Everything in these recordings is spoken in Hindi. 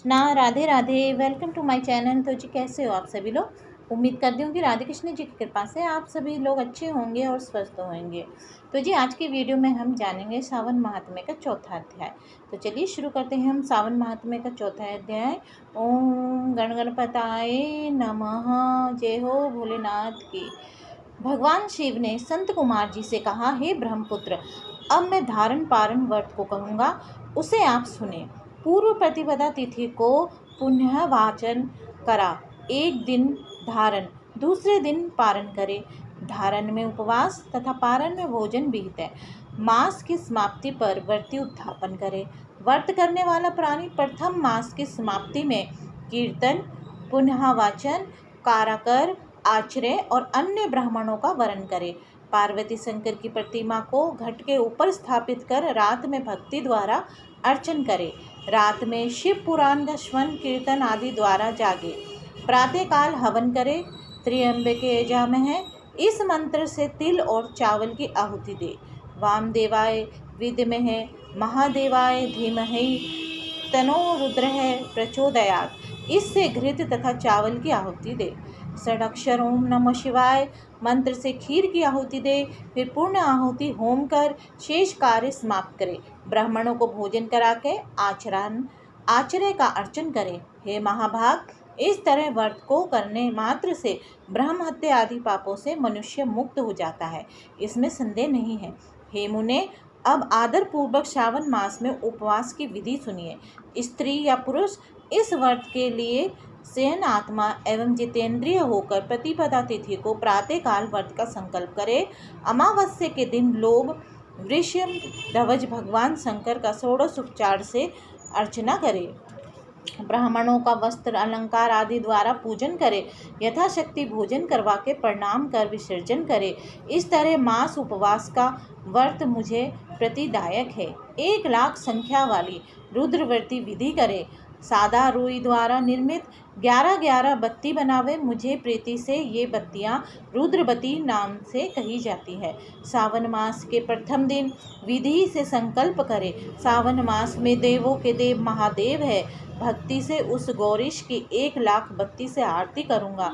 Krishna. Radhe Radhe. Welcome to my channel. तो जी कैसे हो आप सभी लोग? उम्मीद करती हूँ कि राधे कृष्ण जी की कृपा से आप सभी लोग अच्छे होंगे और स्वस्थ होंगे। तो जी आज की वीडियो में हम जानेंगे सावन महात्म्य का चौथा अध्याय। तो चलिए शुरू करते हैं हम सावन महात्म्य का चौथा अध्याय। ओम गण गणपताय नमः। जय हो भोलेनाथ की। भगवान शिव ने संत कुमार जी से कहा, हे ब्रह्मपुत्र, अब मैं धारण पारण व्रत को कहूँगा, उसे आप सुने। पूर्व प्रतिपदा तिथि को पुनः वाचन करा। एक दिन धारण, दूसरे दिन पारण करे। धारण में उपवास तथा पारण में भोजन विहित है। मास की समाप्ति पर व्रती उत्थापन करे। व्रत करने वाला प्राणी प्रथम मास की समाप्ति में कीर्तन, पुनः वाचन, काराकर, आचर्य और अन्य ब्राह्मणों का वरण करे। पार्वती शंकर की प्रतिमा को घट के ऊपर स्थापित कर रात में भक्ति द्वारा अर्चन करे। रात में शिव पुराण का श्रवण कीर्तन आदि द्वारा जागे। प्रातःकाल हवन करे। त्र्यंबके यजामहे, इस मंत्र से तिल और चावल की आहुति दे। वामदेवाय विद्महे महादेवाय धीमहि तनो रुद्रः प्रचोदयात्, इससे घृत तथा चावल की आहुति दे। षडाक्षर ओम नमः शिवाय मंत्र से खीर की आहुति दे। फिर पूर्ण आहुति होम कर शेष कार्य समाप्त करे। ब्राह्मणों को भोजन करा के आचर्य का अर्चन करे। हे महाभाग, इस तरह व्रत को करने मात्र से ब्रह्म हत्या आदि पापों से मनुष्य मुक्त हो जाता है, इसमें संदेह नहीं है। हे मुने, अब आदर पूर्वक श्रावण मास में उपवास की विधि सुनिए। स्त्री या पुरुष इस व्रत के लिए सेन आत्मा एवं जितेंद्रिय होकर प्रतिपदा तिथि को प्रातःकाल व्रत का संकल्प करे। अमावस्या के दिन लोग वृषभ ध्वज भगवान शंकर का षोडशोपचार से अर्चना करे। ब्राह्मणों का वस्त्र अलंकार आदि द्वारा पूजन करे। यथाशक्ति भोजन करवा के प्रणाम कर विसर्जन करे। इस तरह मास उपवास का व्रत मुझे प्रतिदायक है। 1,00,000 संख्या वाली रुद्रव्रती विधि करे। सादा रुई द्वारा निर्मित 11 बत्ती बनावे। मुझे प्रीति से ये बत्तियां रुद्रबती नाम से कही जाती है। सावन मास के प्रथम दिन विधि से संकल्प करे। सावन मास में देवों के देव महादेव है। भक्ति से उस गौरीश की 1,00,000 बत्ती से आरती करूँगा।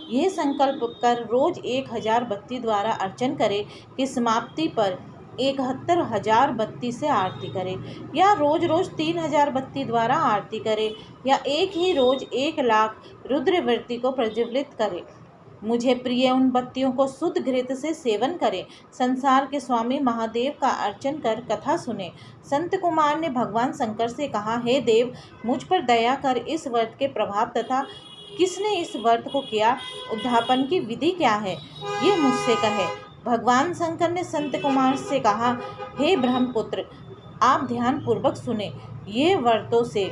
यह संकल्प कर रोज 1,000 बत्ती द्वारा अर्चन करे कि समाप्ति पर 71,000 बत्ती से आरती करे, या रोज रोज 3,000 बत्ती द्वारा आरती करे, या एक ही रोज 1,00,000 रुद्रवृत्ति को प्रज्वलित करे। मुझे प्रिय उन बत्तियों को शुद्ध घृत से सेवन करे। संसार के स्वामी महादेव का अर्चन कर कथा सुने। संत कुमार ने भगवान शंकर से कहा, हे देव, मुझ पर दया कर। इस व्रत के प्रभाव तथा किसने इस व्रत को किया, उद्यापन की विधि क्या है, ये मुझसे कहे। भगवान शंकर ने संत कुमार से कहा, हे ब्रह्मपुत्र, आप ध्यान पूर्वक सुने। ये व्रतों से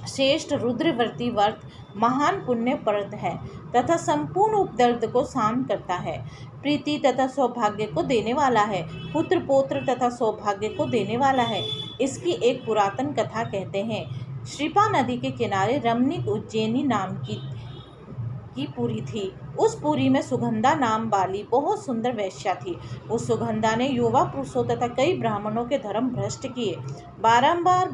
श्रेष्ठ रुद्रव्रती व्रत महान पुण्यप्रद है तथा संपूर्ण उपदर्द को शांत करता है। प्रीति तथा सौभाग्य को देने वाला है। पुत्र पौत्र तथा सौभाग्य को देने वाला है। इसकी एक पुरातन कथा कहते हैं। श्रीपा नदी के किनारे रमणीक उज्जैनी नाम की पुरी थी। उस पुरी में सुगंधा नाम वाली बहुत सुंदर वेश्या थी। उस सुगंधा ने युवा पुरुषों तथा कई ब्राह्मणों के धर्म भ्रष्ट किए। बारंबार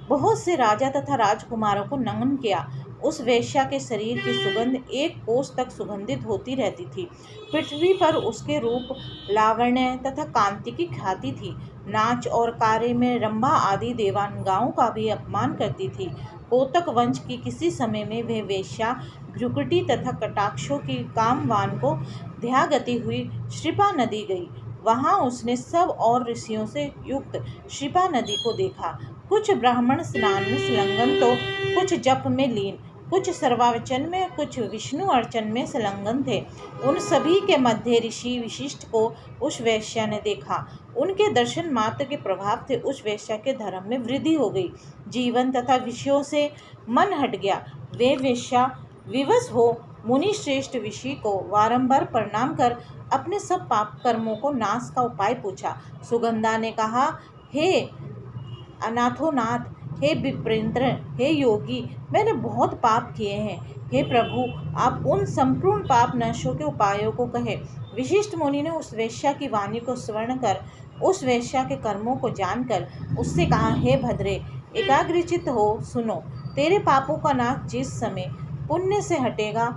बहुत से राजा तथा राजकुमारों को नमन किया। उस वेश्या के शरीर की सुगंध 1 कोस तक सुगंधित होती रहती थी। पृथ्वी पर उसके रूप, लावण्य तथा कांति की ख्याति थी। नाच और कार्य में रंभा आदि देवांगाओं का भी अपमान करती थी। कोतक वंश की किसी समय में वह वेश्या भ्रुकुटी तथा कटाक्षों की कामवान को ध्यागति हुई श्रीपा नदी गई। वहां उसने सब और ऋषियों से युक्त श्रीपा नदी को देखा। कुछ ब्राह्मण स्नान में संलग्न तो कुछ जप में लीन, कुछ सर्वावचन में, कुछ विष्णु अर्चन में संलग्न थे। उन सभी के मध्य ऋषि विशिष्ट को उस वेश्या ने देखा। उनके दर्शन मात्र के प्रभाव से उस वेश्या के धर्म में वृद्धि हो गई। जीवन तथा विषयों से मन हट गया। वे वेश्या विवश हो मुनि श्रेष्ठ ऋषि को बारंबार प्रणाम कर अपने सब पाप कर्मों को नाश का उपाय पूछा। सुगंधा ने कहा, हे अनाथोनाथ, हे विप्रेंद्र, हे योगी, मैंने बहुत पाप किए हैं। हे प्रभु, आप उन संपूर्ण पाप नाशों के उपायों को कहे। विशिष्ट मुनि ने उस वेश्या की वाणी को श्रवण कर उस वेश्या के कर्मों को जानकर उससे कहा, हे भद्रे, एकाग्रचित्त हो सुनो। तेरे पापों का नाश जिस समय पुण्य से हटेगा,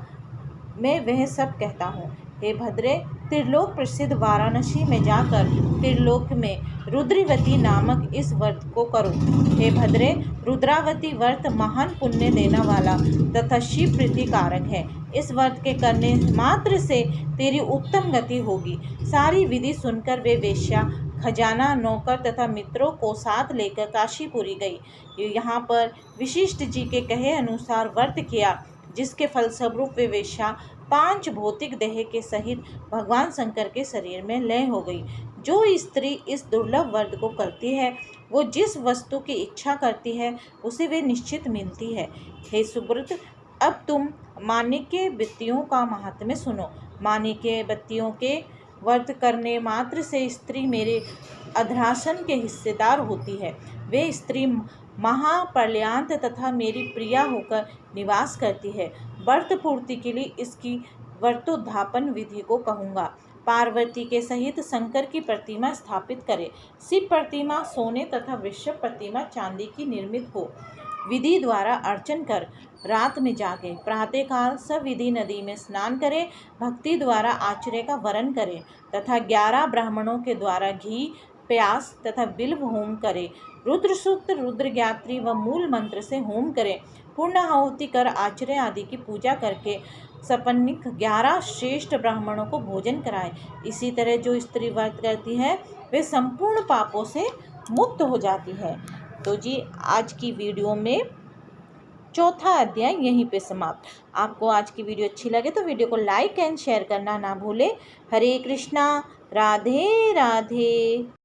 मैं वह सब कहता हूँ। हे भद्रे, त्रिलोक प्रसिद्ध वाराणसी में जाकर त्रिलोक में रुद्रवती नामक इस व्रत को करो। हे भद्रे, रुद्रावती व्रत महान पुण्य देने वाला तथा शिव प्रीति कारक है। इस व्रत के करने मात्र से तेरी उत्तम गति होगी। सारी विधि सुनकर वे वेश्या खजाना, नौकर तथा मित्रों को साथ लेकर काशीपुरी गई। यहाँ पर विशिष्ट जी के कहे अनुसार व्रत किया, जिसके फलस्वरूप वे वेश्या 5 भौतिक देह के सहित भगवान शंकर के शरीर में लय हो गई। जो स्त्री इस दुर्लभ व्रत को करती है, वो जिस वस्तु की इच्छा करती है उसे वे निश्चित मिलती है। हे सुब्रत, अब तुम माणिक्य बत्तियों का महात्म्य सुनो। माणिक्य बत्तियों के व्रत करने मात्र से स्त्री मेरे अध्रासन के हिस्सेदार होती है। वे स्त्री महाप्रलयांत तथा मेरी प्रिया होकर निवास करती है। व्रत पूर्ति के लिए इसकी व्रतोद्धापन विधि को कहूँगा। पार्वती के सहित शंकर की प्रतिमा स्थापित करें। शिव प्रतिमा सोने तथा वृषभ प्रतिमा चांदी की निर्मित हो। विधि द्वारा अर्चन कर रात में जागे। प्रातःकाल सविधि नदी में स्नान करें। भक्ति द्वारा आचर्य का वरण करें तथा 11 ब्राह्मणों के द्वारा घी, प्यास तथा बिल्व होम करें। रुद्र सूक्त, रुद्र ज्ञात्री व मूल मंत्र से होम करें। पूर्ण आहुति कर आचर्य आदि की पूजा करके सपन्निक 11 श्रेष्ठ ब्राह्मणों को भोजन कराए। इसी तरह जो स्त्री व्रत करती है वे संपूर्ण पापों से मुक्त हो जाती है। तो जी, आज की वीडियो में चौथा अध्याय यहीं पे समाप्त। आपको आज की वीडियो अच्छी लगे तो वीडियो को लाइक एंड शेयर करना ना भूलें। हरे कृष्णा, राधे राधे।